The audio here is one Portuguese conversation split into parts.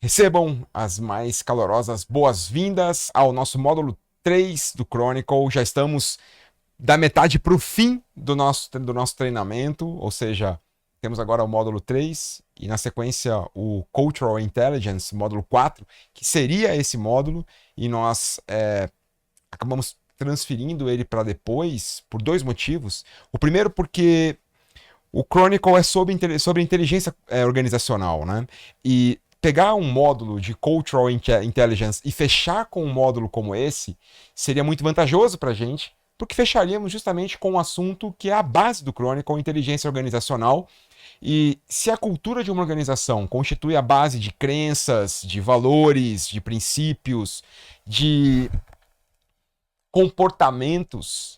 Recebam as mais calorosas boas-vindas ao nosso módulo 3 do Chronicle. Já estamos da metade para o fim do nosso treinamento, ou seja, temos agora o módulo 3 e na sequência o Cultural Intelligence, módulo 4, que seria esse módulo, e nós acabamos transferindo ele para depois por dois motivos. O primeiro porque o Chronicle é sobre inteligência organizacional, né? E pegar um módulo de Cultural Intelligence e fechar com um módulo como esse seria muito vantajoso para a gente, porque fecharíamos justamente com um assunto que é a base do Chronicle, inteligência organizacional. E se a cultura de uma organização constitui a base de crenças, de valores, de princípios, de comportamentos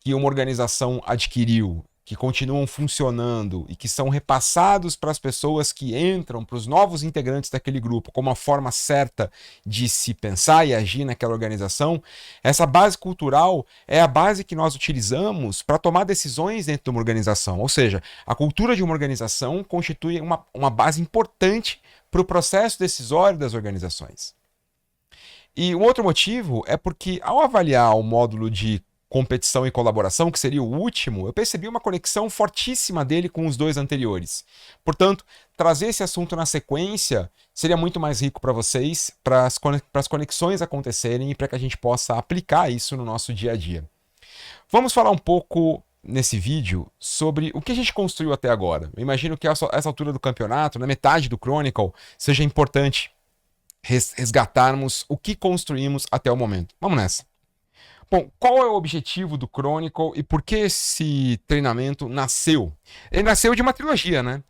que uma organização adquiriu, que continuam funcionando e que são repassados para as pessoas que entram, para os novos integrantes daquele grupo, como a forma certa de se pensar e agir naquela organização, essa base cultural é a base que nós utilizamos para tomar decisões dentro de uma organização. Ou seja, a cultura de uma organização constitui uma base importante para o processo decisório das organizações. E um outro motivo é porque, ao avaliar o módulo de competição e colaboração, que seria o último, eu percebi uma conexão fortíssima dele com os dois anteriores. Portanto, trazer esse assunto na sequência seria muito mais rico para vocês, para as conexões acontecerem e para que a gente possa aplicar isso no nosso dia a dia. Vamos falar um pouco nesse vídeo sobre o que a gente construiu até agora. Eu imagino que essa altura do campeonato, na metade do Chronicle, seja importante resgatarmos o que construímos até o momento. Vamos nessa. Bom, qual é o objetivo do Chronicle e por que esse treinamento nasceu? Ele nasceu de uma trilogia, né?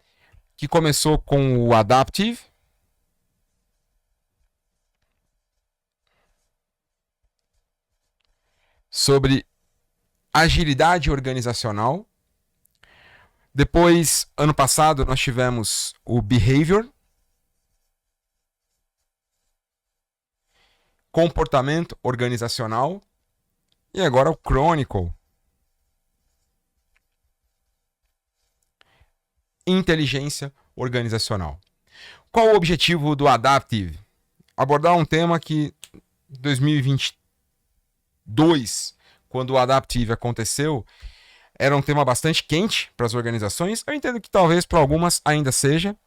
Que começou com o Adaptive, sobre agilidade organizacional. Depois, ano passado, nós tivemos o Behavior, comportamento organizacional. E agora o Chronicle, inteligência organizacional. Qual o objetivo do Adaptive? Abordar um tema que em 2022, quando o Adaptive aconteceu, era um tema bastante quente para as organizações. Eu entendo que talvez para algumas ainda seja,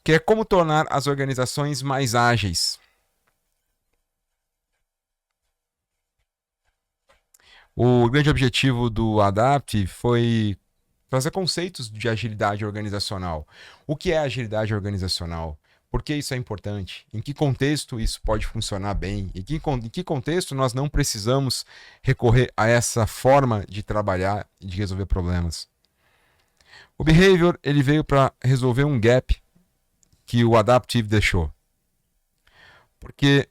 que é como tornar as organizações mais ágeis. O grande objetivo do Adaptive foi trazer conceitos de agilidade organizacional. O que é agilidade organizacional? Por que isso é importante? Em que contexto isso pode funcionar bem? Em que contexto nós não precisamos recorrer a essa forma de trabalhar e de resolver problemas? O Behavior ele veio para resolver um gap que o Adaptive deixou. Porque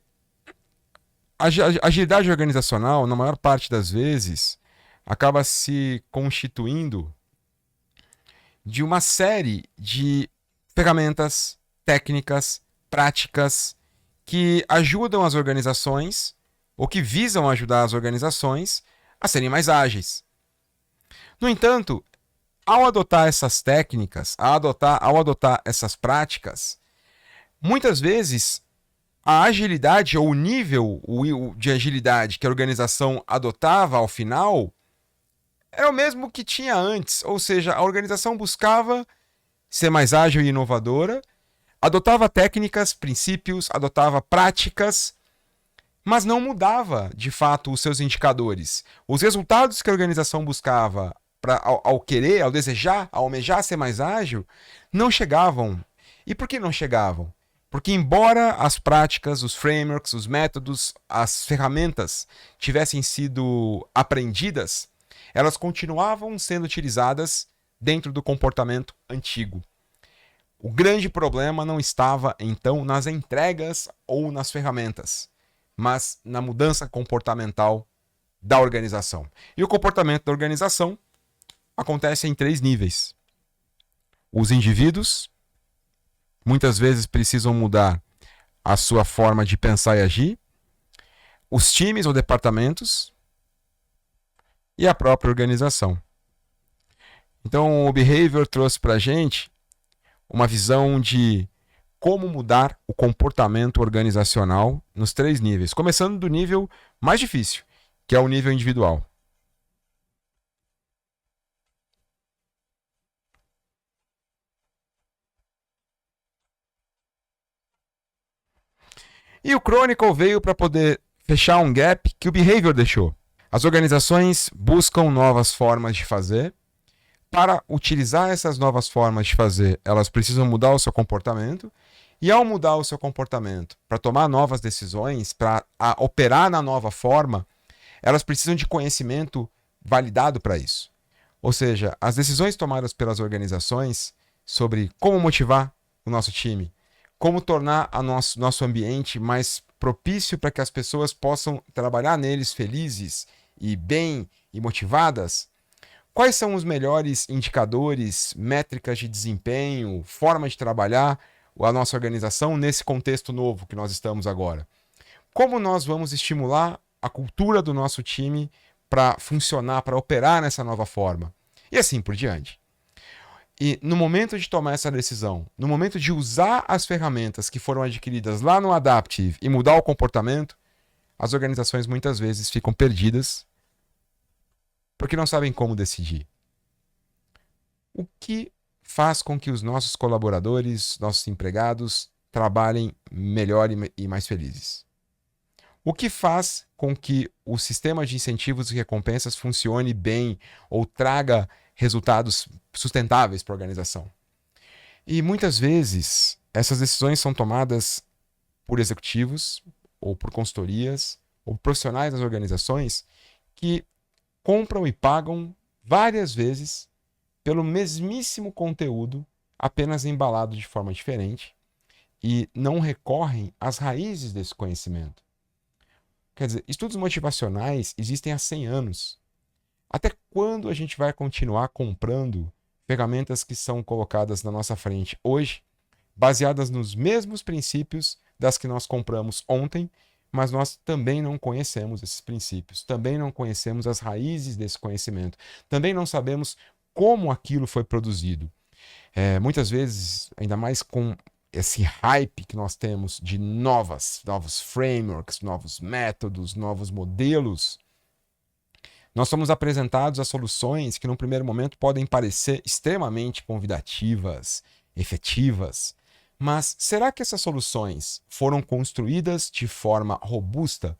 a agilidade organizacional, na maior parte das vezes, acaba se constituindo de uma série de ferramentas, técnicas, práticas que ajudam as organizações ou que visam ajudar as organizações a serem mais ágeis. No entanto, ao adotar essas técnicas, ao adotar essas práticas, muitas vezes a agilidade ou o nível de agilidade que a organização adotava ao final era o mesmo que tinha antes, ou seja, a organização buscava ser mais ágil e inovadora, adotava técnicas, princípios, adotava práticas, mas não mudava de fato os seus indicadores. Os resultados que a organização buscava ao querer, ao desejar, ao almejar ser mais ágil, não chegavam. E por que não chegavam? Porque embora as práticas, os frameworks, os métodos, as ferramentas tivessem sido aprendidas, elas continuavam sendo utilizadas dentro do comportamento antigo. O grande problema não estava, então, nas entregas ou nas ferramentas, mas na mudança comportamental da organização. E o comportamento da organização acontece em 3 níveis. Os indivíduos muitas vezes precisam mudar a sua forma de pensar e agir, os times ou departamentos e a própria organização. Então, o Behavior trouxe para a gente uma visão de como mudar o comportamento organizacional nos 3 níveis, começando do nível mais difícil, que é o nível individual. E o Chronicle veio para poder fechar um gap que o Behavior deixou. As organizações buscam novas formas de fazer. Para utilizar essas novas formas de fazer, elas precisam mudar o seu comportamento. E ao mudar o seu comportamento, para tomar novas decisões, para operar na nova forma, elas precisam de conhecimento validado para isso. Ou seja, as decisões tomadas pelas organizações sobre como motivar o nosso time, como tornar o nosso ambiente mais propício para que as pessoas possam trabalhar neles felizes e bem e motivadas. Quais são os melhores indicadores, métricas de desempenho, forma de trabalhar a nossa organização nesse contexto novo que nós estamos agora? Como nós vamos estimular a cultura do nosso time para funcionar, para operar nessa nova forma? E assim por diante. E no momento de tomar essa decisão, no momento de usar as ferramentas que foram adquiridas lá no Adaptive e mudar o comportamento, as organizações muitas vezes ficam perdidas porque não sabem como decidir. O que faz com que os nossos colaboradores, nossos empregados, trabalhem melhor e mais felizes? O que faz com que o sistema de incentivos e recompensas funcione bem ou traga resultados sustentáveis para a organização? E muitas vezes essas decisões são tomadas por executivos ou por consultorias ou profissionais das organizações que compram e pagam várias vezes pelo mesmíssimo conteúdo, apenas embalado de forma diferente, e não recorrem às raízes desse conhecimento. Quer dizer, estudos motivacionais existem há 100 anos. Até quando a gente vai continuar comprando ferramentas que são colocadas na nossa frente hoje, baseadas nos mesmos princípios das que nós compramos ontem, mas nós também não conhecemos esses princípios, também não conhecemos as raízes desse conhecimento, também não sabemos como aquilo foi produzido. Muitas vezes, ainda mais com esse hype que nós temos de novos frameworks, novos métodos, novos modelos, nós somos apresentados a soluções que, num primeiro momento, podem parecer extremamente convidativas, efetivas. Mas será que essas soluções foram construídas de forma robusta?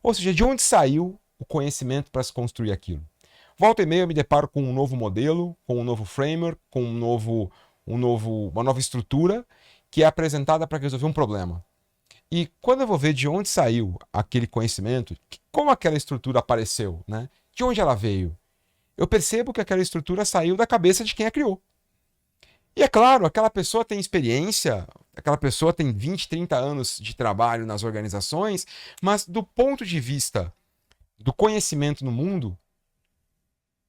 Ou seja, de onde saiu o conhecimento para se construir aquilo? Volta e meia eu me deparo com um novo modelo, com um novo framework, com uma nova estrutura que é apresentada para resolver um problema. E quando eu vou ver de onde saiu aquele conhecimento, como aquela estrutura apareceu, né? De onde ela veio, eu percebo que aquela estrutura saiu da cabeça de quem a criou. E é claro, aquela pessoa tem experiência, aquela pessoa tem 20, 30 anos de trabalho nas organizações, mas do ponto de vista do conhecimento no mundo,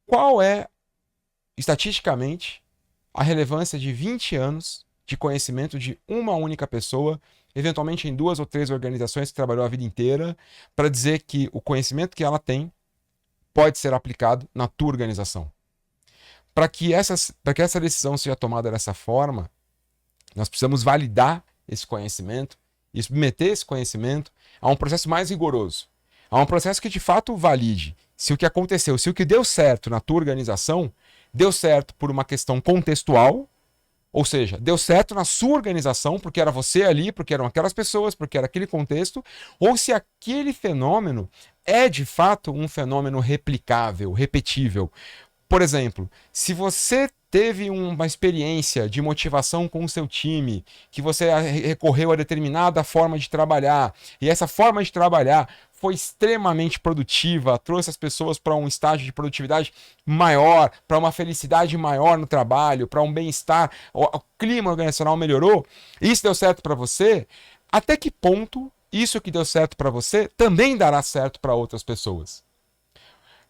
qual é, estatisticamente, a relevância de 20 anos de conhecimento de uma única pessoa, eventualmente em 2 ou 3 organizações que trabalhou a vida inteira, para dizer que o conhecimento que ela tem pode ser aplicado na tua organização? Para que essa decisão seja tomada dessa forma, nós precisamos validar esse conhecimento e submeter esse conhecimento a um processo mais rigoroso, a um processo que de fato valide se o que aconteceu, se o que deu certo na tua organização, deu certo por uma questão contextual, ou seja, deu certo na sua organização, porque era você ali, porque eram aquelas pessoas, porque era aquele contexto, ou se aquele fenômeno é de fato um fenômeno replicável, repetível. Por exemplo, se você teve uma experiência de motivação com o seu time, que você recorreu a determinada forma de trabalhar, e essa forma de trabalhar foi extremamente produtiva, trouxe as pessoas para um estágio de produtividade maior, para uma felicidade maior no trabalho, para um bem-estar, o clima organizacional melhorou, isso deu certo para você, até que ponto isso que deu certo para você também dará certo para outras pessoas?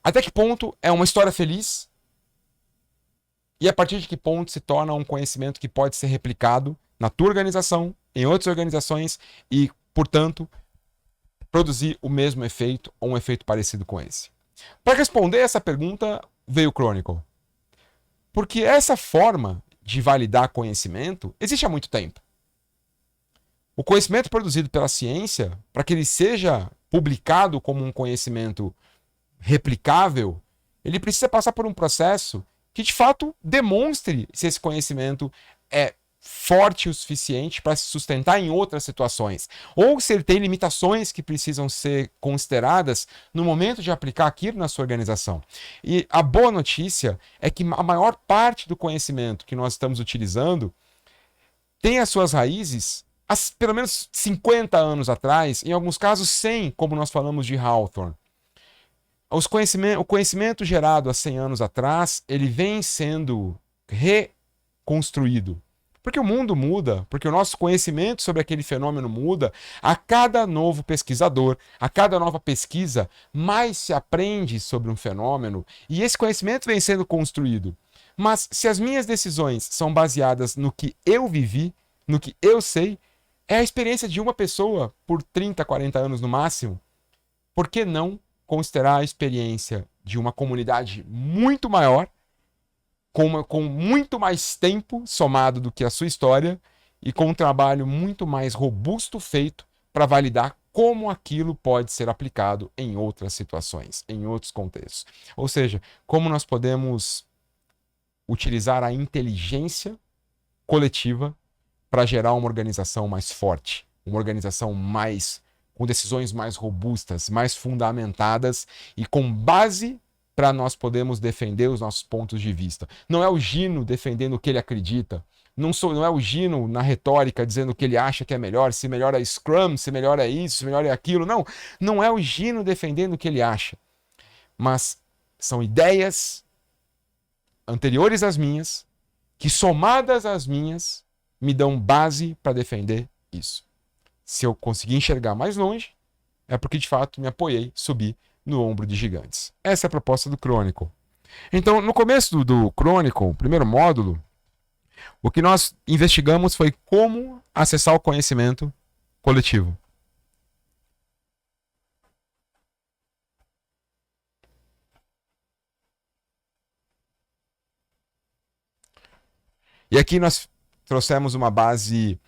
Até que ponto é uma história feliz? E a partir de que ponto se torna um conhecimento que pode ser replicado na tua organização, em outras organizações e, portanto, produzir o mesmo efeito ou um efeito parecido com esse? Para responder essa pergunta, veio o Chronicle. Porque essa forma de validar conhecimento existe há muito tempo. O conhecimento produzido pela ciência, para que ele seja publicado como um conhecimento replicável, ele precisa passar por um processo que de fato demonstre se esse conhecimento é forte o suficiente para se sustentar em outras situações, ou se ele tem limitações que precisam ser consideradas no momento de aplicar aquilo na sua organização. E a boa notícia é que a maior parte do conhecimento que nós estamos utilizando tem as suas raízes pelo menos 50 anos atrás, em alguns casos 100, como nós falamos de Hawthorne. O conhecimento gerado há 100 anos atrás, ele vem sendo reconstruído. Porque o mundo muda, porque o nosso conhecimento sobre aquele fenômeno muda. A cada novo pesquisador, a cada nova pesquisa, mais se aprende sobre um fenômeno e esse conhecimento vem sendo construído. Mas se as minhas decisões são baseadas no que eu vivi, no que eu sei, é a experiência de uma pessoa por 30, 40 anos no máximo. Por que não considerar a experiência de uma comunidade muito maior, com muito mais tempo somado do que a sua história e com um trabalho muito mais robusto feito para validar como aquilo pode ser aplicado em outras situações, em outros contextos. Ou seja, como nós podemos utilizar a inteligência coletiva para gerar uma organização mais forte, uma organização com decisões mais robustas, mais fundamentadas e com base para nós podermos defender os nossos pontos de vista. Não é o Gino defendendo o que ele acredita, não é o Gino na retórica dizendo o que ele acha que é melhor, se melhor é Scrum, se melhor é isso, se melhor é aquilo. Não é o Gino defendendo o que ele acha, mas são ideias anteriores às minhas, que somadas às minhas, me dão base para defender isso. Se eu conseguir enxergar mais longe, é porque de fato me apoiei, subi no ombro de gigantes. Essa é a proposta do Chronicle. Então, no começo do Chronicle, primeiro módulo, o que nós investigamos foi como acessar o conhecimento coletivo. E aqui nós trouxemos uma base...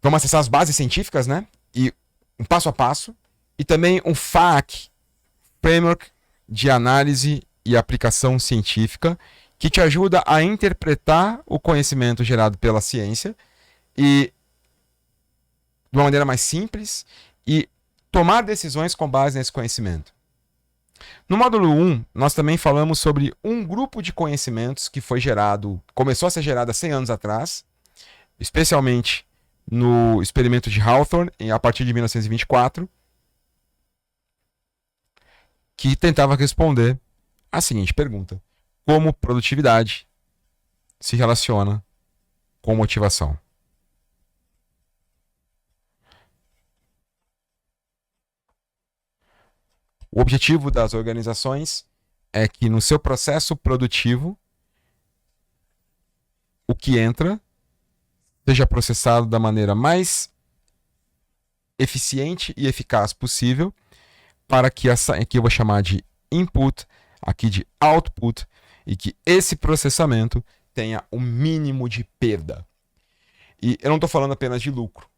vamos acessar as bases científicas, né? E um passo a passo. E também um FAQ, Framework de Análise e Aplicação Científica, que te ajuda a interpretar o conhecimento gerado pela ciência e de uma maneira mais simples e tomar decisões com base nesse conhecimento. No módulo 1, nós também falamos sobre um grupo de conhecimentos que começou a ser gerado há 100 anos atrás, especialmente no experimento de Hawthorne, a partir de 1924, que tentava responder a seguinte pergunta: como produtividade se relaciona com motivação? O objetivo das organizações é que no seu processo produtivo, o que entra seja processado da maneira mais eficiente e eficaz possível, para que eu vou chamar de input, aqui de output, e que esse processamento tenha o mínimo de perda. E eu não estou falando apenas de lucro.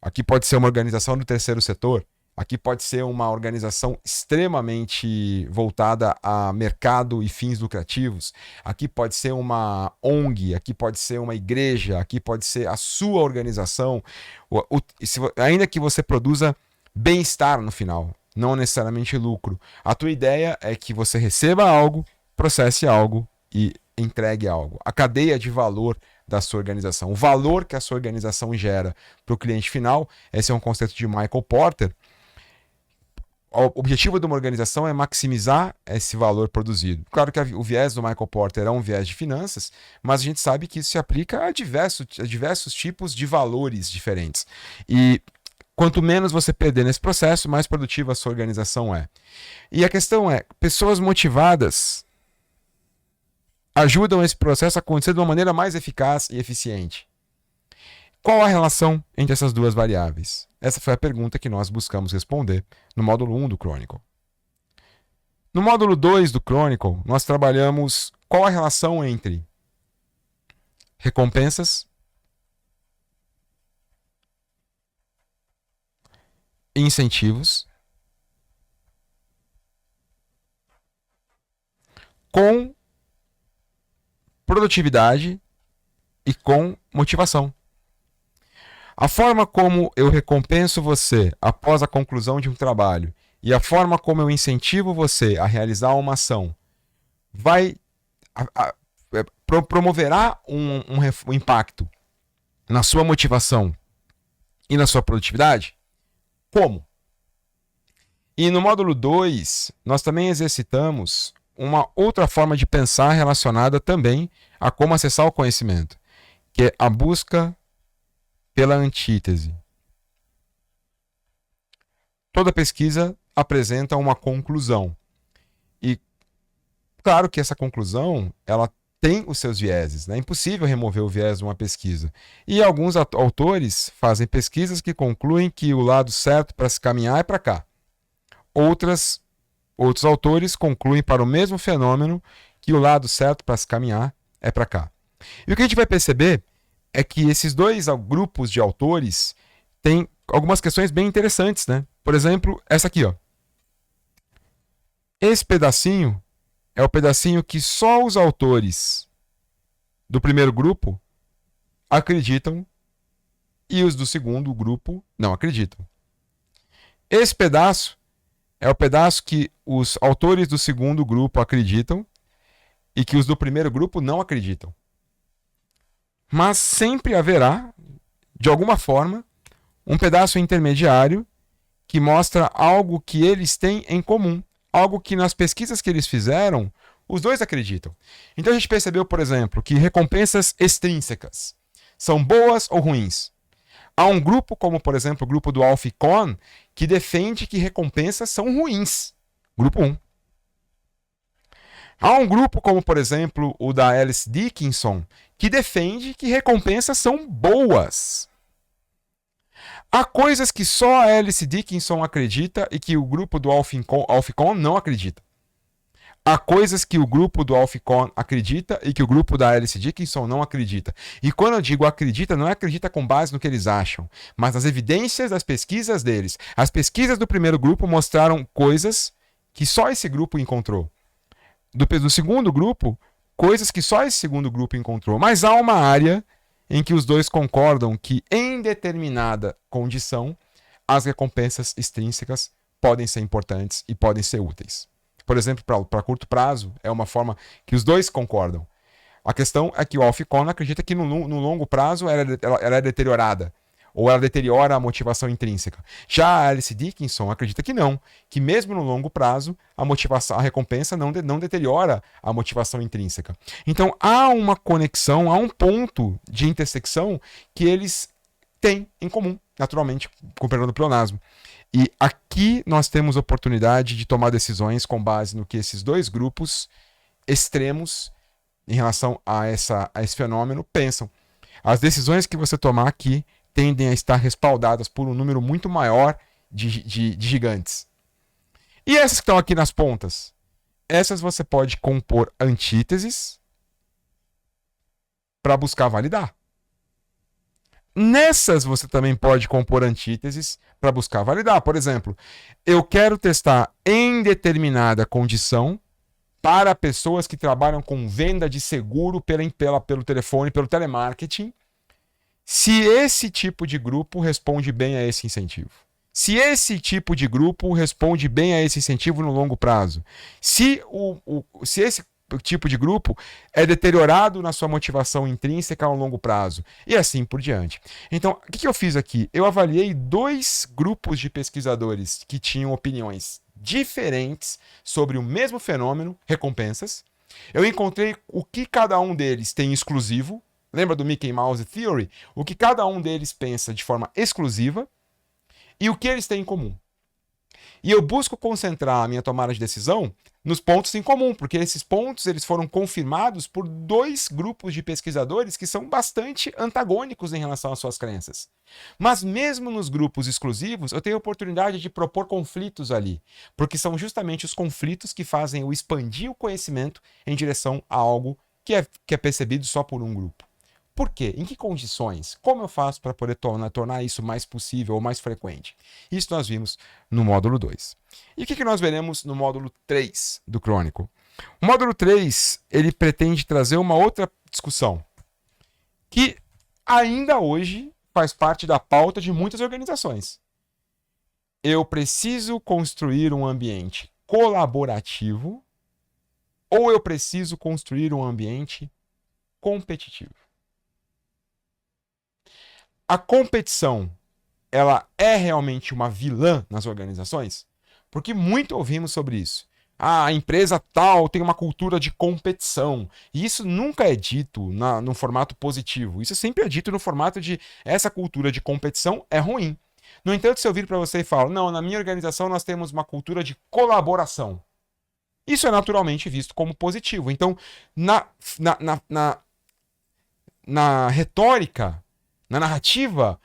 Aqui pode ser uma organização do terceiro setor, aqui pode ser uma organização extremamente voltada a mercado e fins lucrativos, aqui pode ser uma ONG, aqui pode ser uma igreja, aqui pode ser a sua organização, ainda que você produza bem-estar no final, não necessariamente lucro. A tua ideia é que você receba algo, processe algo e entregue algo. A cadeia de valor da sua organização, o valor que a sua organização gera para o cliente final, esse é um conceito de Michael Porter. O objetivo de uma organização é maximizar esse valor produzido. Claro que o viés do Michael Porter é um viés de finanças, mas a gente sabe que isso se aplica a diversos tipos de valores diferentes. E quanto menos você perder nesse processo, mais produtiva a sua organização é. E a questão é, pessoas motivadas ajudam esse processo a acontecer de uma maneira mais eficaz e eficiente. Qual a relação entre essas duas variáveis? Essa foi a pergunta que nós buscamos responder no módulo 1 do Chronicle. No módulo 2 do Chronicle, nós trabalhamos qual a relação entre recompensas incentivos com produtividade e com motivação. A forma como eu recompenso você após a conclusão de um trabalho e a forma como eu incentivo você a realizar uma ação vai promoverá um impacto na sua motivação e na sua produtividade? Como? E no módulo 2, nós também exercitamos uma outra forma de pensar relacionada também a como acessar o conhecimento, que é a busca pela antítese. Toda pesquisa apresenta uma conclusão. E claro que essa conclusão, ela tem os seus vieses, né? É impossível remover o viés de uma pesquisa. E alguns autores fazem pesquisas que concluem que o lado certo para se caminhar é para cá. Outros autores concluem para o mesmo fenômeno que o lado certo para se caminhar é para cá. E o que a gente vai perceber é que esses dois grupos de autores têm algumas questões bem interessantes, né? Por exemplo, essa aqui, ó. Esse pedacinho é o pedacinho que só os autores do primeiro grupo acreditam e os do segundo grupo não acreditam. Esse pedaço é o pedaço que os autores do segundo grupo acreditam e que os do primeiro grupo não acreditam. Mas sempre haverá, de alguma forma, um pedaço intermediário que mostra algo que eles têm em comum, algo que nas pesquisas que eles fizeram, os dois acreditam. Então a gente percebeu, por exemplo, que recompensas extrínsecas são boas ou ruins. Há um grupo, como por exemplo o grupo do Alf Kohn, que defende que recompensas são ruins. Grupo 1. Há um grupo, como por exemplo o da Alice Dickinson, que defende que recompensas são boas. Há coisas que só a Alice Dickinson acredita e que o grupo do Alf Kohn não acredita. Há coisas que o grupo do Alf Kohn acredita e que o grupo da Alice Dickinson não acredita. E quando eu digo acredita, não é acredita com base no que eles acham, mas nas evidências das pesquisas deles. As pesquisas do primeiro grupo mostraram coisas que só esse grupo encontrou. Do segundo grupo, coisas que só esse segundo grupo encontrou. Mas há uma área em que os dois concordam que, em determinada condição, as recompensas extrínsecas podem ser importantes e podem ser úteis. Por exemplo, para curto prazo, é uma forma que os dois concordam. A questão é que o Alf Kohn acredita que no longo prazo ela é deteriorada, ou ela deteriora a motivação intrínseca. Já a Alice Dickinson acredita que não, que mesmo no longo prazo, a recompensa não deteriora a motivação intrínseca. Então, há uma conexão, há um ponto de intersecção que eles têm em comum, naturalmente, com o perdão do pleonasmo. E aqui nós temos oportunidade de tomar decisões com base no que esses dois grupos extremos em relação a esse fenômeno pensam. As decisões que você tomar aqui tendem a estar respaldadas por um número muito maior de gigantes. E essas que estão aqui nas pontas? Essas você pode compor antíteses para buscar validar. Nessas você também pode compor antíteses para buscar validar. Por exemplo, eu quero testar em determinada condição para pessoas que trabalham com venda de seguro pelo telefone, pelo telemarketing, se esse tipo de grupo responde bem a esse incentivo. Se esse tipo de grupo responde bem a esse incentivo no longo prazo. Se esse tipo de grupo é deteriorado na sua motivação intrínseca ao longo prazo. E assim por diante. Então, o que eu fiz aqui? Eu avaliei dois grupos de pesquisadores que tinham opiniões diferentes sobre o mesmo fenômeno, recompensas. Eu encontrei o que cada um deles tem exclusivo. Lembra do Mickey Mouse Theory? O que cada um deles pensa de forma exclusiva e o que eles têm em comum. E eu busco concentrar a minha tomada de decisão nos pontos em comum, porque esses pontos eles foram confirmados por dois grupos de pesquisadores que são bastante antagônicos em relação às suas crenças. Mas mesmo nos grupos exclusivos, eu tenho a oportunidade de propor conflitos ali, porque são justamente os conflitos que fazem eu expandir o conhecimento em direção a algo que é percebido só por um grupo. Por quê? Em que condições? Como eu faço para poder tornar isso mais possível ou mais frequente? Isso nós vimos no módulo 2. E o que nós veremos no módulo 3 do Crônico? O módulo 3, ele pretende trazer uma outra discussão, que ainda hoje faz parte da pauta de muitas organizações. Eu preciso construir um ambiente colaborativo ou eu preciso construir um ambiente competitivo? A competição, ela é realmente uma vilã nas organizações? Porque muito ouvimos sobre isso. A empresa tal tem uma cultura de competição. E isso nunca é dito no formato positivo. Isso sempre é dito no formato de essa cultura de competição é ruim. No entanto, se eu vir para você e falo, não, na minha organização nós temos uma cultura de colaboração. Isso é naturalmente visto como positivo. Então, na retórica, na narrativa,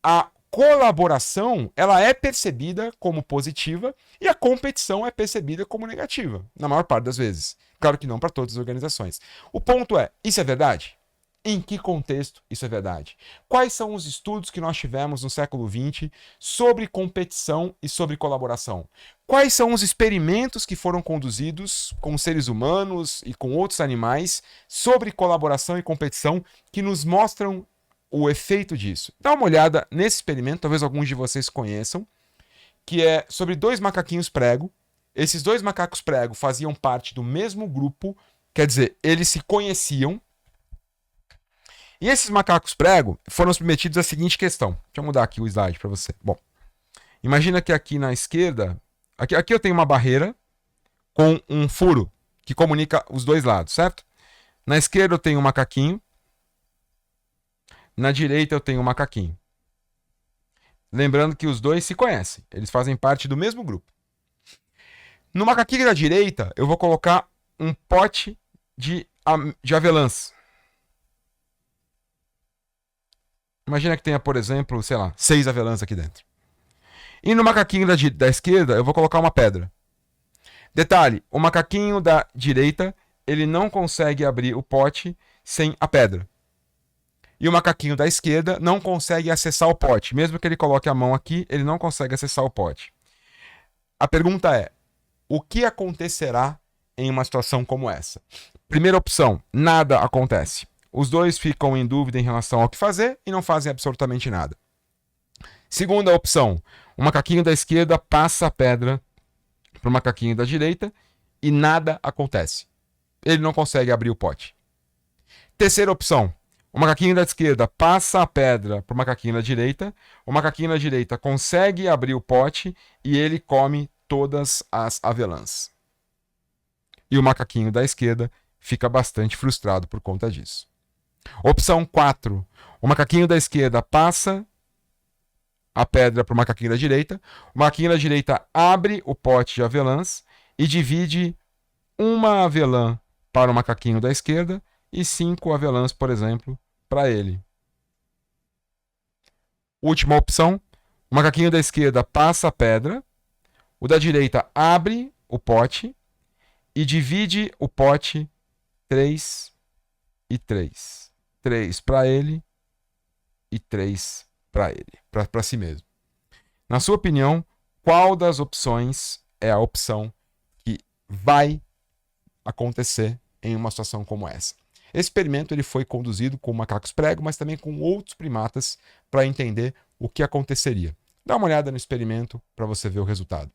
a colaboração ela é percebida como positiva e a competição é percebida como negativa, na maior parte das vezes. Claro que não para todas as organizações. O ponto é, isso é verdade? Em que contexto isso é verdade? Quais são os estudos que nós tivemos no século XX sobre competição e sobre colaboração? Quais são os experimentos que foram conduzidos com seres humanos e com outros animais sobre colaboração e competição que nos mostram o efeito disso? Dá uma olhada nesse experimento, talvez alguns de vocês conheçam, que é sobre 2 macaquinhos prego. Esses 2 macacos prego faziam parte do mesmo grupo, quer dizer, eles se conheciam. E esses macacos prego foram submetidos à seguinte questão. Deixa eu mudar aqui o slide para você. Bom, imagina que aqui na esquerda, aqui eu tenho uma barreira com um furo que comunica os dois lados, certo? Na esquerda eu tenho um macaquinho, na direita eu tenho um macaquinho. Lembrando que os dois se conhecem, eles fazem parte do mesmo grupo. No macaquinho da direita eu vou colocar um pote de avelãs. Imagina que tenha, por exemplo, sei lá, 6 avelãs aqui dentro. E no macaquinho da esquerda, eu vou colocar uma pedra. Detalhe, o macaquinho da direita, ele não consegue abrir o pote sem a pedra. E o macaquinho da esquerda não consegue acessar o pote. Mesmo que ele coloque a mão aqui, ele não consegue acessar o pote. A pergunta é, o que acontecerá em uma situação como essa? Primeira opção, nada acontece. Os dois ficam em dúvida em relação ao que fazer e não fazem absolutamente nada. Segunda opção, o macaquinho da esquerda passa a pedra para o macaquinho da direita e nada acontece. Ele não consegue abrir o pote. Terceira opção, o macaquinho da esquerda passa a pedra para o macaquinho da direita, o macaquinho da direita consegue abrir o pote e ele come todas as avelãs. E o macaquinho da esquerda fica bastante frustrado por conta disso. Opção 4. O macaquinho da esquerda passa a pedra para o macaquinho da direita. O macaquinho da direita abre o pote de avelãs e divide uma avelã para o macaquinho da esquerda e 5 avelãs, por exemplo, para ele. Última opção. O macaquinho da esquerda passa a pedra. O da direita abre o pote e divide o pote 3 e 3. 3 para ele e 3 para ele, para si mesmo. Na sua opinião, qual das opções é a opção que vai acontecer em uma situação como essa? Esse experimento ele foi conduzido com macacos prego, mas também com outros primatas para entender o que aconteceria. Dá uma olhada no experimento para você ver o resultado.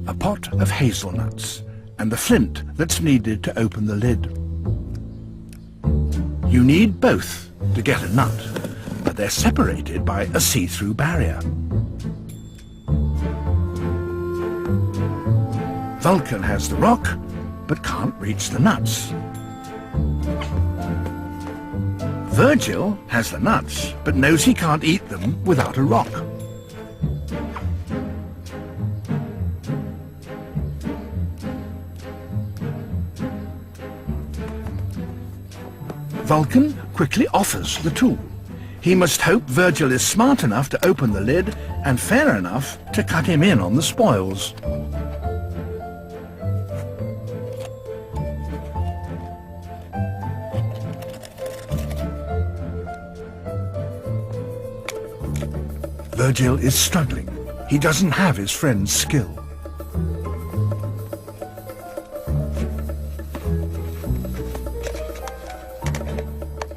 A pot of hazelnuts and the flint that's needed to open the lid. You need both to get a nut, but they're separated by a see-through barrier. Vulcan has the rock, but can't reach the nuts. Virgil has the nuts, but knows he can't eat them without a rock. Vulcan quickly offers the tool. He must hope Virgil is smart enough to open the lid and fair enough to cut him in on the spoils. Virgil is struggling. He doesn't have his friend's skill.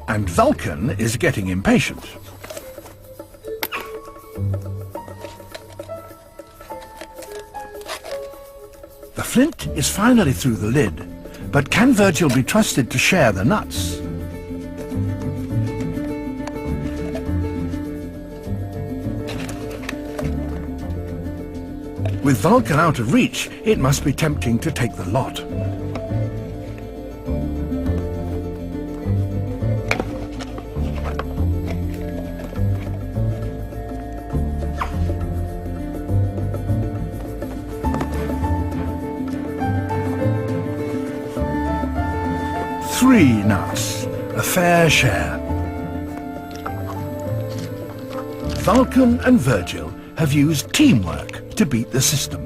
And Vulcan is getting impatient. The flint is finally through the lid, but can Virgil be trusted to share the nuts? With Vulcan out of reach, it must be tempting to take the lot. Three nuts, a fair share. Vulcan and Virgil have used teamwork to beat the system.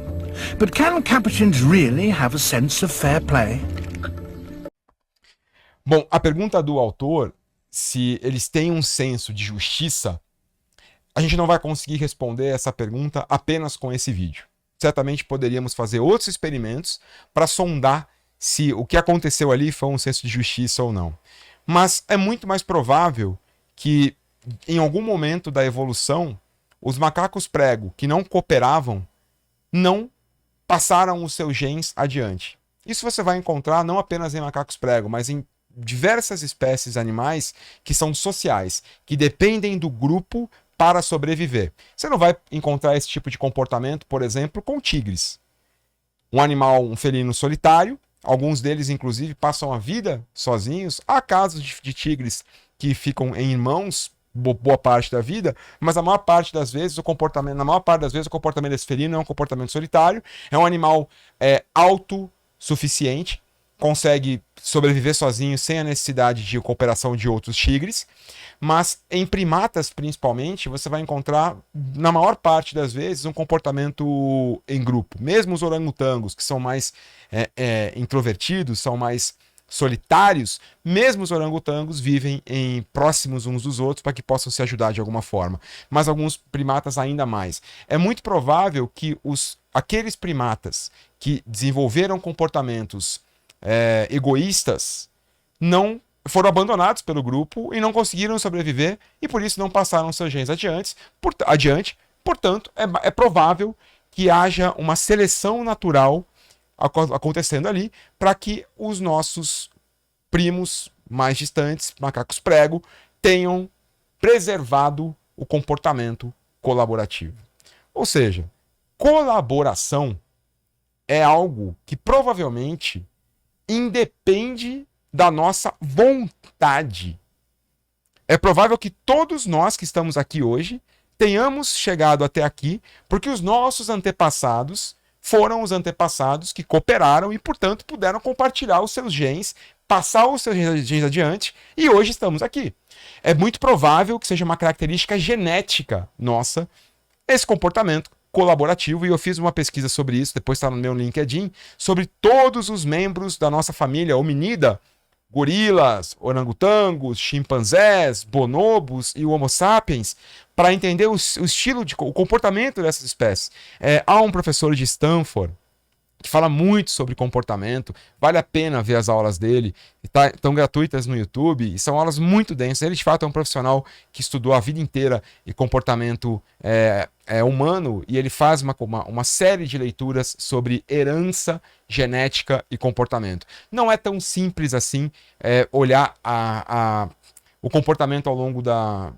But can Capuchins really have a sense of fair play? Bom, a pergunta do autor, se eles têm um senso de justiça, a gente não vai conseguir responder essa pergunta apenas com esse vídeo. Certamente poderíamos fazer outros experimentos para sondar se o que aconteceu ali foi um senso de justiça ou não. Mas é muito mais provável que, em algum momento da evolução, os macacos prego que não cooperavam não passaram os seus genes adiante. Isso você vai encontrar não apenas em macacos prego, mas em diversas espécies animais que são sociais, que dependem do grupo para sobreviver. Você não vai encontrar esse tipo de comportamento, por exemplo, com tigres. Um animal, um felino solitário, alguns deles, inclusive, passam a vida sozinhos. Há casos de tigres que ficam em irmãos boa parte da vida, mas na maior parte das vezes o comportamento desse felino é um comportamento solitário, é um animal autossuficiente, consegue sobreviver sozinho sem a necessidade de cooperação de outros tigres, mas em primatas principalmente você vai encontrar na maior parte das vezes um comportamento em grupo. Mesmo os orangotangos, que são mais introvertidos, são mais solitários, mesmo os orangotangos vivem próximos uns dos outros para que possam se ajudar de alguma forma. Mas alguns primatas ainda mais. É muito provável que aqueles primatas que desenvolveram comportamentos egoístas não foram abandonados pelo grupo e não conseguiram sobreviver e por isso não passaram seus genes adiante. Portanto, é provável que haja uma seleção natural acontecendo ali para que os nossos primos mais distantes, macacos prego, tenham preservado o comportamento colaborativo. Ou seja, colaboração é algo que provavelmente independe da nossa vontade. É provável que todos nós que estamos aqui hoje tenhamos chegado até aqui porque os nossos antepassados foram os antepassados que cooperaram e, portanto, puderam compartilhar os seus genes, passar os seus genes adiante, e hoje estamos aqui. É muito provável que seja uma característica genética nossa esse comportamento colaborativo, e eu fiz uma pesquisa sobre isso, depois está no meu LinkedIn, sobre todos os membros da nossa família hominida, gorilas, orangotangos, chimpanzés, bonobos e o Homo sapiens, para entender o estilo, o comportamento dessas espécies. Há um professor de Stanford que fala muito sobre comportamento, vale a pena ver as aulas dele, estão gratuitas no YouTube, e são aulas muito densas. Ele, de fato, é um profissional que estudou a vida inteira e comportamento humano, e ele faz uma série de leituras sobre herança, genética e comportamento. Não é tão simples assim olhar o comportamento ao longo da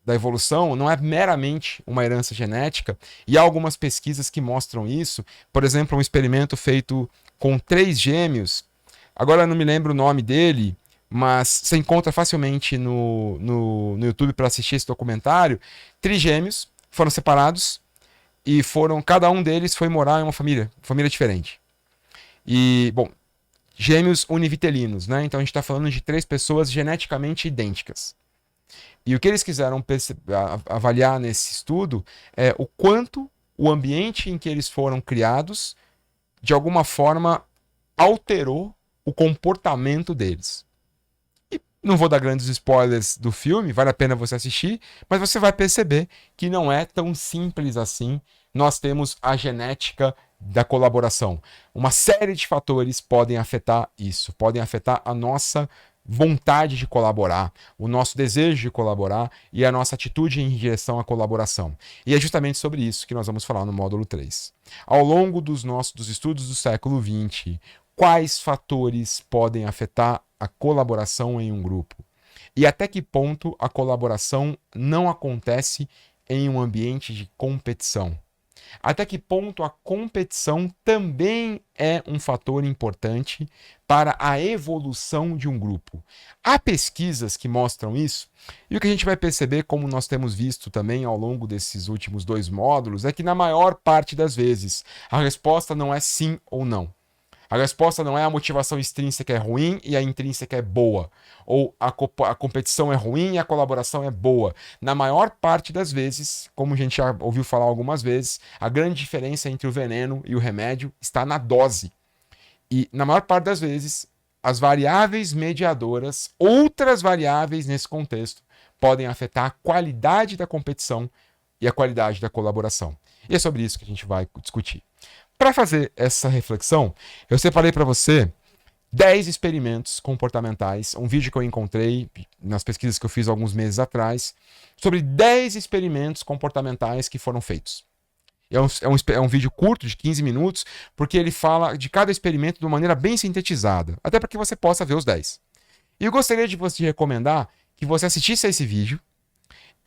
evolução, não é meramente uma herança genética, e há algumas pesquisas que mostram isso. Por exemplo, um experimento feito com 3 gêmeos, agora eu não me lembro o nome dele, mas você encontra facilmente no YouTube para assistir esse documentário. 3 gêmeos foram separados e cada um deles foi morar em uma família diferente. E, bom, gêmeos univitelinos, né? Então a gente está falando de 3 pessoas geneticamente idênticas. E o que eles quiseram avaliar nesse estudo é o quanto o ambiente em que eles foram criados, de alguma forma, alterou o comportamento deles. E Não vou dar grandes spoilers do filme, vale a pena você assistir, mas você vai perceber que não é tão simples assim. Nós temos a genética da colaboração. Uma série de fatores podem afetar isso, podem afetar a nossa vontade de colaborar, o nosso desejo de colaborar e a nossa atitude em direção à colaboração. E é justamente sobre isso que nós vamos falar no módulo 3. Ao longo dos estudos do século XX, quais fatores podem afetar a colaboração em um grupo? E até que ponto a colaboração não acontece em um ambiente de competição? Até que ponto a competição também é um fator importante para a evolução de um grupo? Há pesquisas que mostram isso, e o que a gente vai perceber, como nós temos visto também ao longo desses últimos 2 módulos, é que na maior parte das vezes a resposta não é sim ou não. A resposta não é a motivação extrínseca é ruim e a intrínseca é boa. Ou a competição é ruim e a colaboração é boa. Na maior parte das vezes, como a gente já ouviu falar algumas vezes, a grande diferença entre o veneno e o remédio está na dose. E na maior parte das vezes, as variáveis mediadoras, outras variáveis nesse contexto, podem afetar a qualidade da competição e a qualidade da colaboração. E é sobre isso que a gente vai discutir. Para fazer essa reflexão, eu separei para você 10 experimentos comportamentais, um vídeo que eu encontrei nas pesquisas que eu fiz alguns meses atrás, sobre 10 experimentos comportamentais que foram feitos. É um vídeo curto, de 15 minutos, porque ele fala de cada experimento de uma maneira bem sintetizada, até para que você possa ver os 10. E eu gostaria de você recomendar que você assistisse a esse vídeo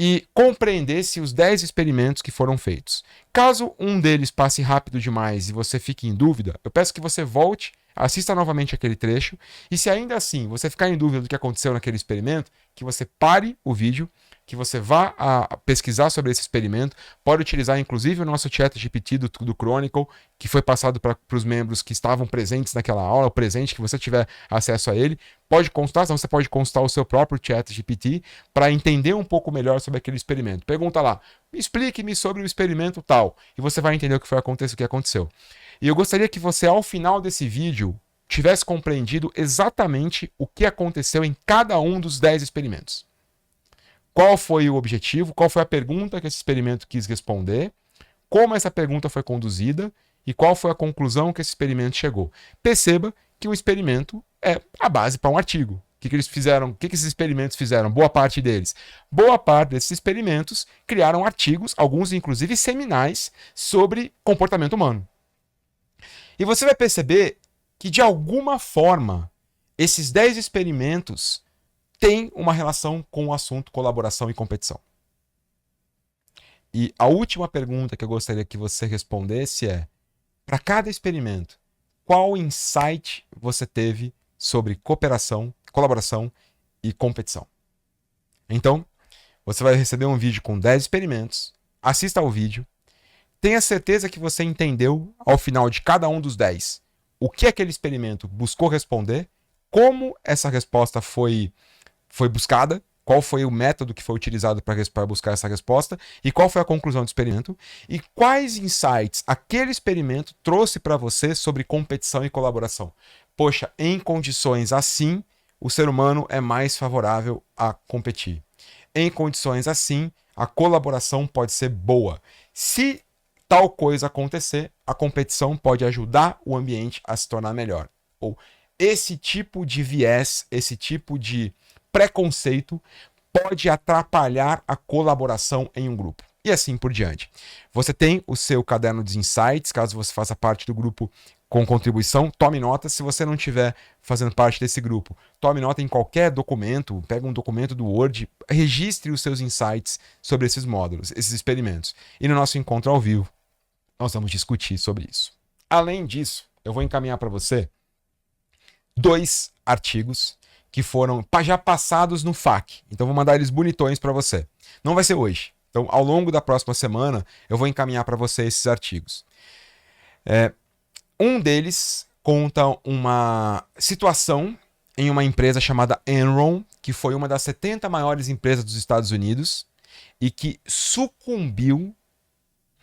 e compreendesse os 10 experimentos que foram feitos. Caso um deles passe rápido demais e você fique em dúvida, eu peço que você volte, assista novamente aquele trecho, e se ainda assim você ficar em dúvida do que aconteceu naquele experimento, que você pare o vídeo, que você vá a pesquisar sobre esse experimento, pode utilizar inclusive o nosso chat GPT do Chronicle, que foi passado para os membros que estavam presentes naquela aula, o presente que você tiver acesso a ele, pode consultar, então você pode consultar o seu próprio chat GPT para entender um pouco melhor sobre aquele experimento. Pergunta lá, explique-me sobre o experimento tal, e você vai entender o que aconteceu. E eu gostaria que você, ao final desse vídeo, tivesse compreendido exatamente o que aconteceu em cada um dos 10 experimentos. Qual foi o objetivo, qual foi a pergunta que esse experimento quis responder, como essa pergunta foi conduzida e qual foi a conclusão que esse experimento chegou. Perceba que um experimento é a base para um artigo. O que eles fizeram? O que esses experimentos fizeram? Boa parte deles. Boa parte desses experimentos criaram artigos, alguns inclusive seminais, sobre comportamento humano. E você vai perceber que, de alguma forma, esses 10 experimentos têm uma relação com o assunto colaboração e competição. E a última pergunta que eu gostaria que você respondesse é, para cada experimento, qual insight você teve sobre cooperação, colaboração e competição? Então, você vai receber um vídeo com 10 experimentos, assista ao vídeo, tenha certeza que você entendeu, ao final de cada um dos 10, o que aquele experimento buscou responder, como essa resposta foi buscada, qual foi o método que foi utilizado para buscar essa resposta e qual foi a conclusão do experimento e quais insights aquele experimento trouxe para você sobre competição e colaboração. Poxa, em condições assim, o ser humano é mais favorável a competir. Em condições assim, a colaboração pode ser boa. Se tal coisa acontecer, a competição pode ajudar o ambiente a se tornar melhor. Ou esse tipo de viés, esse tipo de preconceito pode atrapalhar a colaboração em um grupo. E assim por diante. Você tem o seu caderno de insights, caso você faça parte do grupo com contribuição, tome nota. Se você não estiver fazendo parte desse grupo, tome nota em qualquer documento, pega um documento do Word, registre os seus insights sobre esses módulos, esses experimentos. E no nosso encontro ao vivo, nós vamos discutir sobre isso. Além disso, eu vou encaminhar para você 2 artigos que foram já passados no FAQ. Então, vou mandar eles bonitões para você. Não vai ser hoje. Então, ao longo da próxima semana, eu vou encaminhar para você esses artigos. Um deles conta uma situação em uma empresa chamada Enron, que foi uma das 70 maiores empresas dos Estados Unidos e que sucumbiu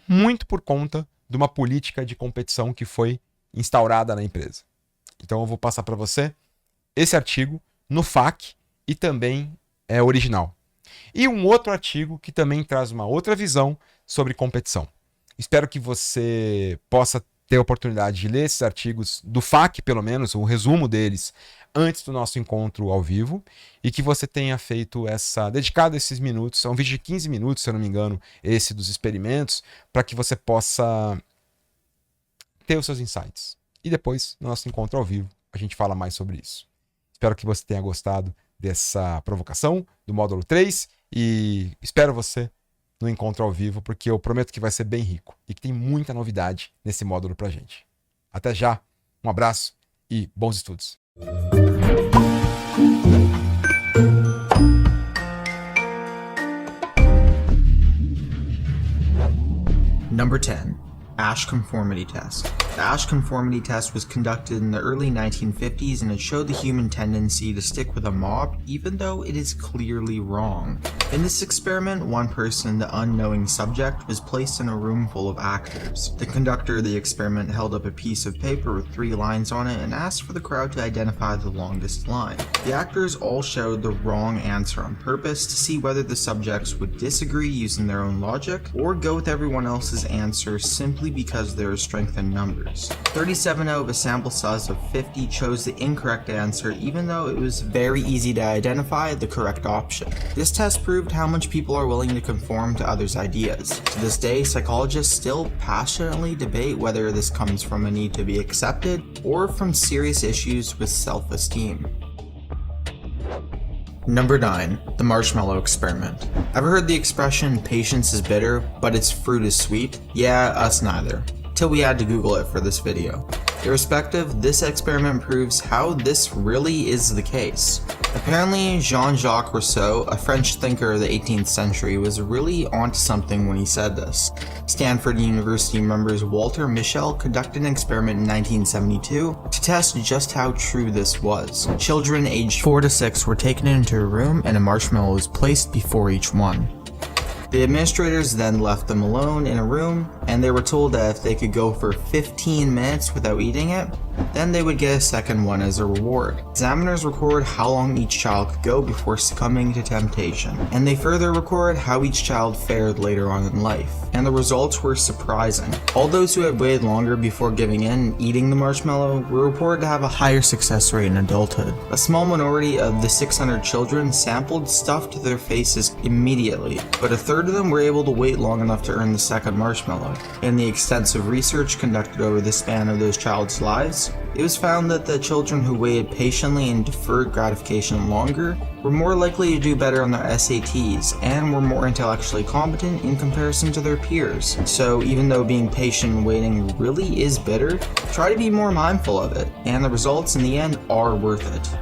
muito por conta de uma política de competição que foi instaurada na empresa. Então, eu vou passar para você esse artigo no FAQ e também é original. E um outro artigo que também traz uma outra visão sobre competição. Espero que você possa ter a oportunidade de ler esses artigos do FAQ, pelo menos, o resumo deles, antes do nosso encontro ao vivo, e que você tenha dedicado esses minutos, é um vídeo de 15 minutos, se eu não me engano, esse dos experimentos, para que você possa ter os seus insights. E depois, no nosso encontro ao vivo, a gente fala mais sobre isso. Espero que você tenha gostado dessa provocação do módulo 3 e espero você no encontro ao vivo, porque eu prometo que vai ser bem rico e que tem muita novidade nesse módulo pra gente. Até já, um abraço e bons estudos. Number 10. Asch Conformity Test. The Asch Conformity Test was conducted in the early 1950s and it showed the human tendency to stick with a mob even though it is clearly wrong. In this experiment, one person, the unknowing subject, was placed in a room full of actors. The conductor of the experiment held up a piece of paper with 3 lines on it and asked for the crowd to identify the longest line. The actors all showed the wrong answer on purpose to see whether the subjects would disagree using their own logic or go with everyone else's answer simply because there is strength in numbers. 37 out of a sample size of 50 chose the incorrect answer even though it was very easy to identify the correct option. This test proved how much people are willing to conform to others' ideas. To this day, psychologists still passionately debate whether this comes from a need to be accepted or from serious issues with self-esteem. Number 9. The Marshmallow Experiment. Ever heard the expression, patience is bitter, but its fruit is sweet? Yeah, us neither. Till we had to Google it for this video. Irrespective, this experiment proves how this really is the case. Apparently, Jean-Jacques Rousseau, a French thinker of the 18th century, was really onto something when he said this. Stanford University members Walter Mischel conducted an experiment in 1972 to test just how true this was. Children aged 4 to 6 were taken into a room and a marshmallow was placed before each one. The administrators then left them alone in a room, and they were told that if they could go for 15 minutes without eating it, then they would get a second one as a reward. Examiners record how long each child could go before succumbing to temptation, and they further record how each child fared later on in life. And the results were surprising. All those who had waited longer before giving in and eating the marshmallow were reported to have a higher success rate in adulthood. A small minority of the 600 children sampled stuff to their faces immediately, but a third of them were able to wait long enough to earn the second marshmallow. In the extensive research conducted over the span of those child's lives, it was found that the children who waited patiently and deferred gratification longer were more likely to do better on their SATs and were more intellectually competent in comparison to their peers. So even though being patient and waiting really is bitter, try to be more mindful of it, and the results in the end are worth it.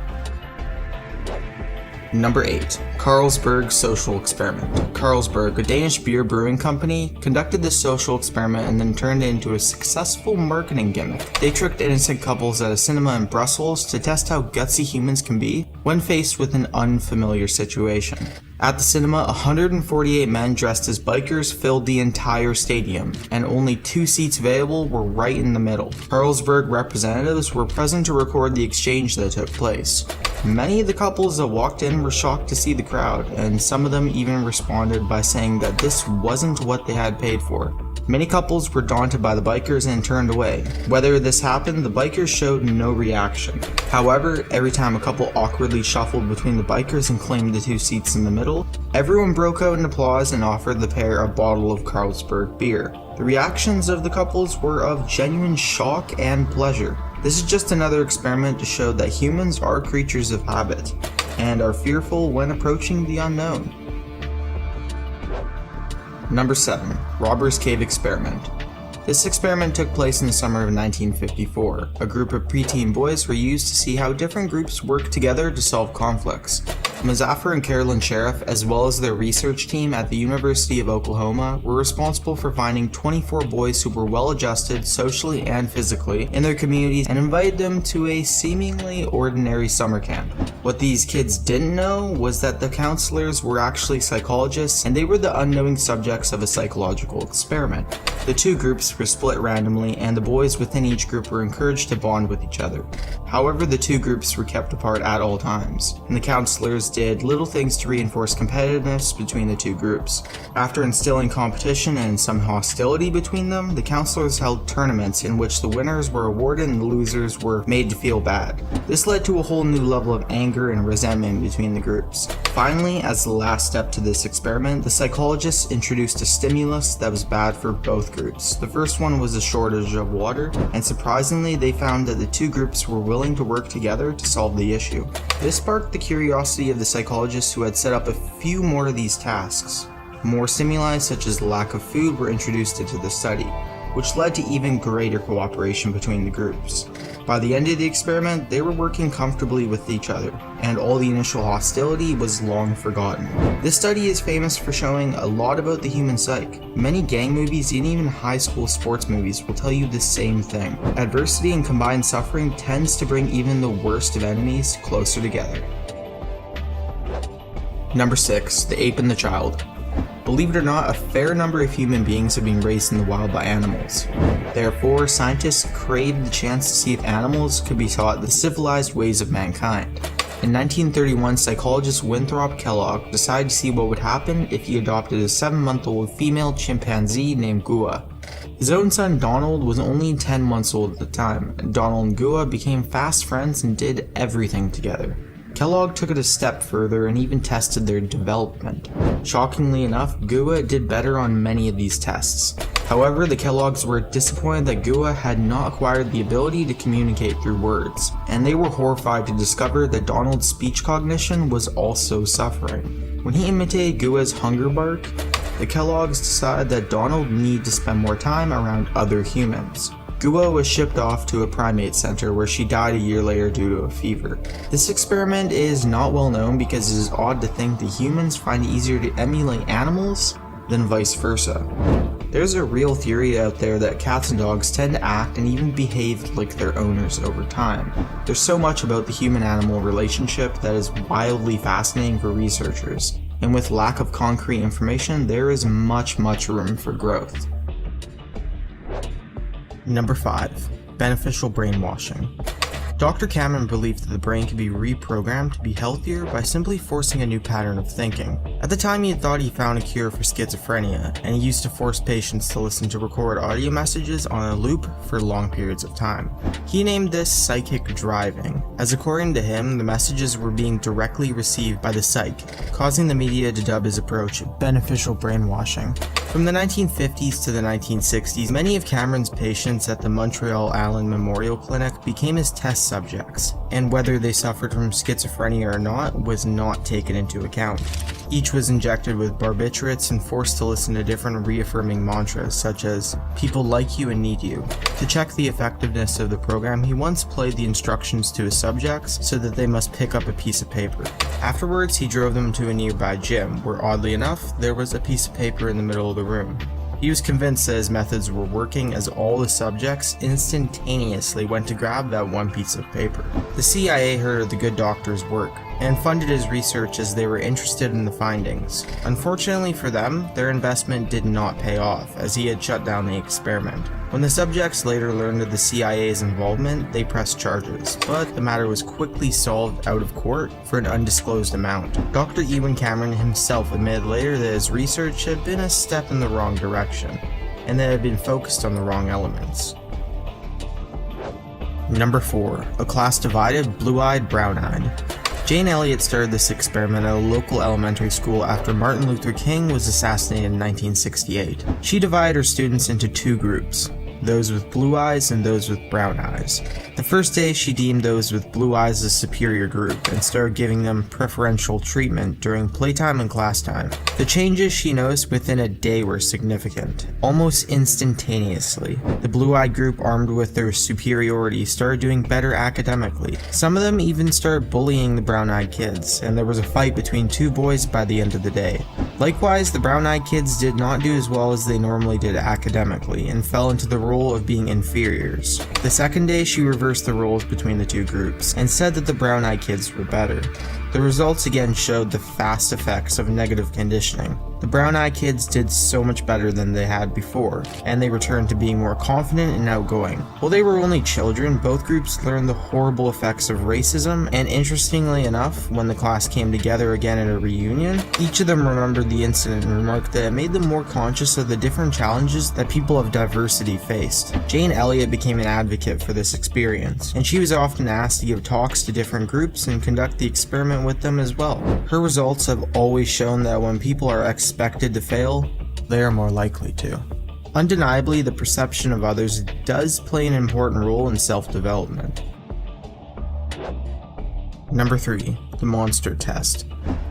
Number 8. Carlsberg Social Experiment. Carlsberg, a Danish beer brewing company, conducted this social experiment and then turned it into a successful marketing gimmick. They tricked innocent couples at a cinema in Brussels to test how gutsy humans can be when faced with an unfamiliar situation. At the cinema, 148 men dressed as bikers filled the entire stadium, and only 2 seats available were right in the middle. Carlsberg representatives were present to record the exchange that took place. Many of the couples that walked in were shocked to see the crowd, and some of them even responded by saying that this wasn't what they had paid for. Many couples were daunted by the bikers and turned away. Whether this happened, the bikers showed no reaction. However, every time a couple awkwardly shuffled between the bikers and claimed the 2 seats in the middle, everyone broke out in applause and offered the pair a bottle of Carlsberg beer. The reactions of the couples were of genuine shock and pleasure. This is just another experiment to show that humans are creatures of habit and are fearful when approaching the unknown. Number 7. Robbers Cave Experiment. This experiment took place in the summer of 1954. A group of preteen boys were used to see how different groups work together to solve conflicts. Mazaffer and Carolyn Sheriff, as well as their research team at the University of Oklahoma, were responsible for finding 24 boys who were well-adjusted socially and physically in their communities and invited them to a seemingly ordinary summer camp. What these kids didn't know was that the counselors were actually psychologists and they were the unknowing subjects of a psychological experiment. The 2 groups were split randomly and the boys within each group were encouraged to bond with each other. However, the 2 groups were kept apart at all times, and the counselors did little things to reinforce competitiveness between the two groups. After instilling competition and some hostility between them, the counselors held tournaments in which the winners were awarded and the losers were made to feel bad. This led to a whole new level of anger and resentment between the groups. Finally, as the last step to this experiment, the psychologists introduced a stimulus that was bad for both groups. The first one was a shortage of water, and surprisingly, they found that the two groups were willing to work together to solve the issue. This sparked the curiosity of the psychologists who had set up a few more of these tasks. More stimuli, such as lack of food, were introduced into the study, which led to even greater cooperation between the groups. By the end of the experiment, they were working comfortably with each other, and all the initial hostility was long forgotten. This study is famous for showing a lot about the human psyche. Many gang movies and even high school sports movies will tell you the same thing. Adversity and combined suffering tends to bring even the worst of enemies closer together. Number 6. The Ape and the Child. Believe it or not, a fair number of human beings have been raised in the wild by animals. Therefore, scientists craved the chance to see if animals could be taught the civilized ways of mankind. In 1931, psychologist Winthrop Kellogg decided to see what would happen if he adopted a 7-month-old female chimpanzee named Gua. His own son Donald was only 10 months old at the time, and Donald and Gua became fast friends and did everything together. Kellogg took it a step further and even tested their development. Shockingly enough, Gua did better on many of these tests. However, the Kelloggs were disappointed that Gua had not acquired the ability to communicate through words, and they were horrified to discover that Donald's speech cognition was also suffering. When he imitated Gua's hunger bark, the Kelloggs decided that Donald needed to spend more time around other humans. Gua was shipped off to a primate center where she died a year later due to a fever. This experiment is not well known because it is odd to think that humans find it easier to emulate animals than vice versa. There's a real theory out there that cats and dogs tend to act and even behave like their owners over time. There's so much about the human-animal relationship that is wildly fascinating for researchers, and with lack of concrete information, there is much room for growth. Number 5. Beneficial brainwashing. Dr. Cameron believed that the brain could be reprogrammed to be healthier by simply forcing a new pattern of thinking. At the time, he had thought he found a cure for schizophrenia, and he used to force patients to listen to record audio messages on a loop for long periods of time. He named this psychic driving, as according to him, the messages were being directly received by the psyche, causing the media to dub his approach beneficial brainwashing. From the 1950s to the 1960s, many of Cameron's patients at the Montreal Allen Memorial Clinic became his test subjects, and whether they suffered from schizophrenia or not was not taken into account. Each was injected with barbiturates and forced to listen to different reaffirming mantras such as, "People like you and need you." To check the effectiveness of the program, he once played the instructions to his subjects so that they must pick up a piece of paper. Afterwards, he drove them to a nearby gym, where oddly enough, there was a piece of paper in the middle of the room. He was convinced that his methods were working as all the subjects instantaneously went to grab that one piece of paper. The CIA heard of the good doctor's work and funded his research as they were interested in the findings. Unfortunately for them, their investment did not pay off, as he had shut down the experiment. When the subjects later learned of the CIA's involvement, they pressed charges, but the matter was quickly solved out of court for an undisclosed amount. Dr. Ewen Cameron himself admitted later that his research had been a step in the wrong direction, and that it had been focused on the wrong elements. Number 4. A class divided, blue-eyed, brown-eyed. Jane Elliott started this experiment at a local elementary school after Martin Luther King was assassinated in 1968. She divided her students into two groups, those with blue eyes and those with brown eyes. The first day, she deemed those with blue eyes a superior group and started giving them preferential treatment during playtime and class time. The changes she noticed within a day were significant, almost instantaneously. The blue-eyed group, armed with their superiority, started doing better academically. Some of them even started bullying the brown-eyed kids, and there was a fight between two boys by the end of the day. Likewise, the brown-eyed kids did not do as well as they normally did academically and fell into the role of being inferiors. The second day, she reversed the roles between the two groups and said that the brown-eyed kids were better. The results again showed the fast effects of negative conditioning. The brown-eyed kids did so much better than they had before, and they returned to being more confident and outgoing. While they were only children, both groups learned the horrible effects of racism, and interestingly enough, when the class came together again at a reunion, each of them remembered the incident and remarked that it made them more conscious of the different challenges that people of diversity faced. Jane Elliott became an advocate for this experience, and she was often asked to give talks to different groups and conduct the experiment with them as well. Her results have always shown that when people are expected to fail, they are more likely to. Undeniably, the perception of others does play an important role in self-development. Number 3. The Monster Test.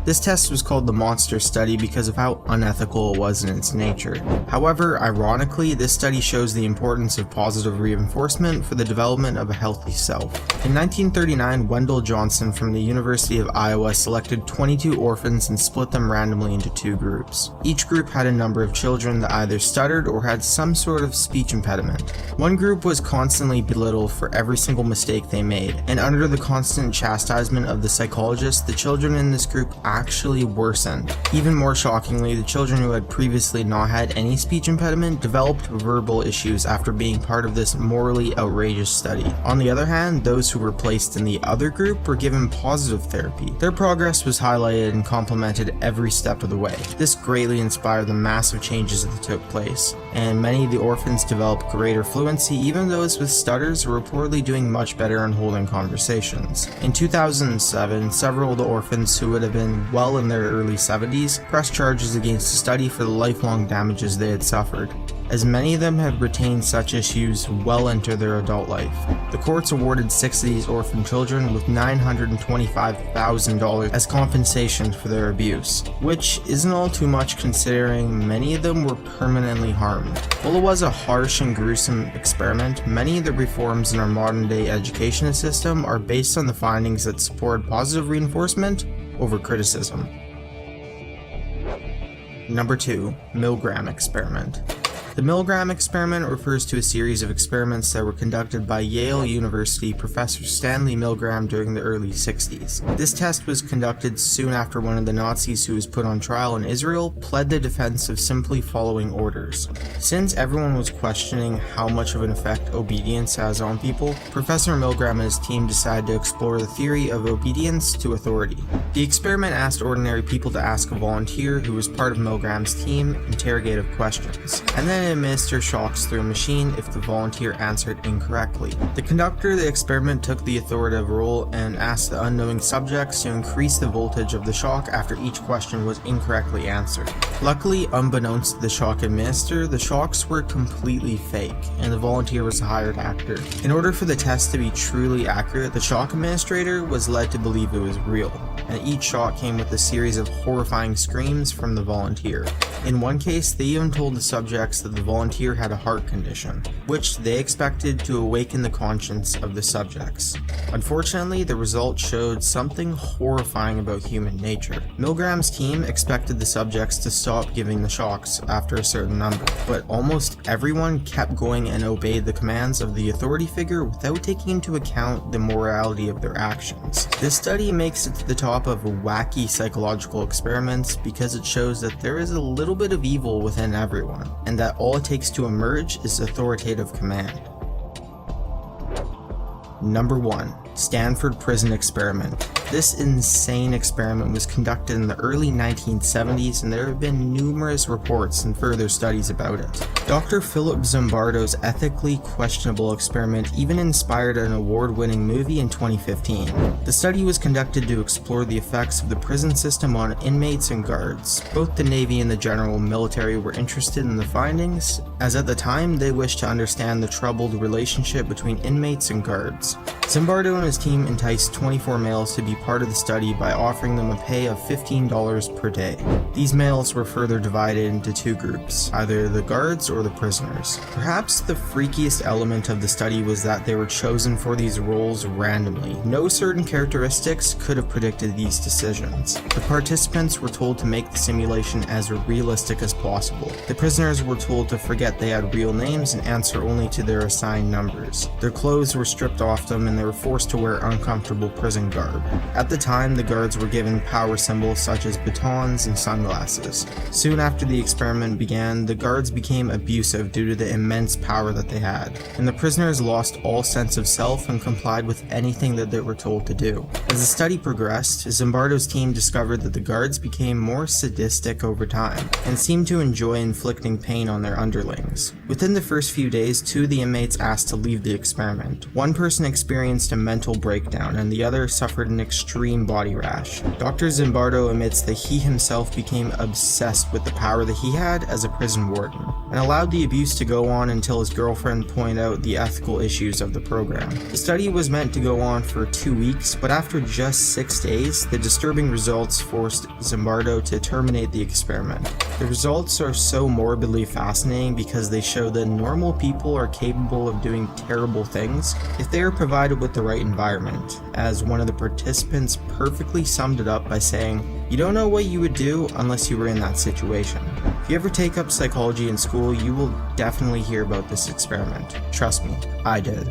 This test was called the Monster Study because of how unethical it was in its nature. However, ironically, this study shows the importance of positive reinforcement for the development of a healthy self. In 1939, Wendell Johnson from the University of Iowa selected 22 orphans and split them randomly into 2 groups. Each group had a number of children that either stuttered or had some sort of speech impediment. One group was constantly belittled for every single mistake they made, and under the constant chastisement of the psychologist, the children in this group actually worsened. Even more shockingly, the children who had previously not had any speech impediment developed verbal issues after being part of this morally outrageous study. On the other hand, those who were placed in the other group were given positive therapy. Their progress was highlighted and complimented every step of the way. This greatly inspired the massive changes that took place, and many of the orphans developed greater fluency, even those with stutters were reportedly doing much better in holding conversations. In 2007, several of the orphans who would have been well in their early 70s pressed charges against the study for the lifelong damages they had suffered, as many of them had retained such issues well into their adult life. The courts awarded 6 of these orphan children with $925,000 as compensation for their abuse, which isn't all too much considering many of them were permanently harmed. While it was a harsh and gruesome experiment, many of the reforms in our modern day education system are based on the findings that support positive reinforcement over criticism. Number 2. Milgram Experiment. The Milgram experiment refers to a series of experiments that were conducted by Yale University Professor Stanley Milgram during the early 60s. This test was conducted soon after one of the Nazis who was put on trial in Israel pled the defense of simply following orders. Since everyone was questioning how much of an effect obedience has on people, Professor Milgram and his team decided to explore the theory of obedience to authority. The experiment asked ordinary people to ask a volunteer who was part of Milgram's team interrogative questions, and then administer shocks through a machine if the volunteer answered incorrectly. The conductor of the experiment took the authoritative role and asked the unknowing subjects to increase the voltage of the shock after each question was incorrectly answered. Luckily, unbeknownst to the shock administrator, the shocks were completely fake, and the volunteer was a hired actor. In order for the test to be truly accurate, the shock administrator was led to believe it was real, and each shock came with a series of horrifying screams from the volunteer. In one case, they even told the subjects that the volunteer had a heart condition, which they expected to awaken the conscience of the subjects. Unfortunately, the results showed something horrifying about human nature. Milgram's team expected the subjects to stop giving the shocks after a certain number, but almost everyone kept going and obeyed the commands of the authority figure without taking into account the morality of their actions. This study makes it to the top of wacky psychological experiments because it shows that there is a little bit of evil within everyone, and that all it takes to emerge is authoritative command. Number 1. Stanford Prison Experiment. This insane experiment was conducted in the early 1970s, and there have been numerous reports and further studies about it. Dr. Philip Zimbardo's ethically questionable experiment even inspired an award-winning movie in 2015. The study was conducted to explore the effects of the prison system on inmates and guards. Both the Navy and the general military were interested in the findings, as at the time they wished to understand the troubled relationship between inmates and guards. Zimbardo and his team enticed 24 males to be part of the study by offering them a pay of $15 per day. These males were further divided into 2 groups, either the guards or the prisoners. Perhaps the freakiest element of the study was that they were chosen for these roles randomly. No certain characteristics could have predicted these decisions. The participants were told to make the simulation as realistic as possible. The prisoners were told to forget they had real names and answer only to their assigned numbers. Their clothes were stripped off them and they were forced to wear uncomfortable prison garb. At the time, the guards were given power symbols such as batons and sunglasses. Soon after the experiment began, the guards became abusive due to the immense power that they had, and the prisoners lost all sense of self and complied with anything that they were told to do. As the study progressed, Zimbardo's team discovered that the guards became more sadistic over time, and seemed to enjoy inflicting pain on their underlings. Within the first few days, 2 of the inmates asked to leave the experiment. One person experienced a mental breakdown, and the other suffered an extreme body rash. Dr. Zimbardo admits that he himself became obsessed with the power that he had as a prison warden, and allowed the abuse to go on until his girlfriend pointed out the ethical issues of the program. The study was meant to go on for 2 weeks, but after just 6 days, the disturbing results forced Zimbardo to terminate the experiment. The results are so morbidly fascinating because they show that normal people are capable of doing terrible things if they are provided with the right environment, as one of the participants perfectly summed it up by saying, "You don't know what you would do unless you were in that situation." If you ever take up psychology in school, you will definitely hear about this experiment. Trust me, I did.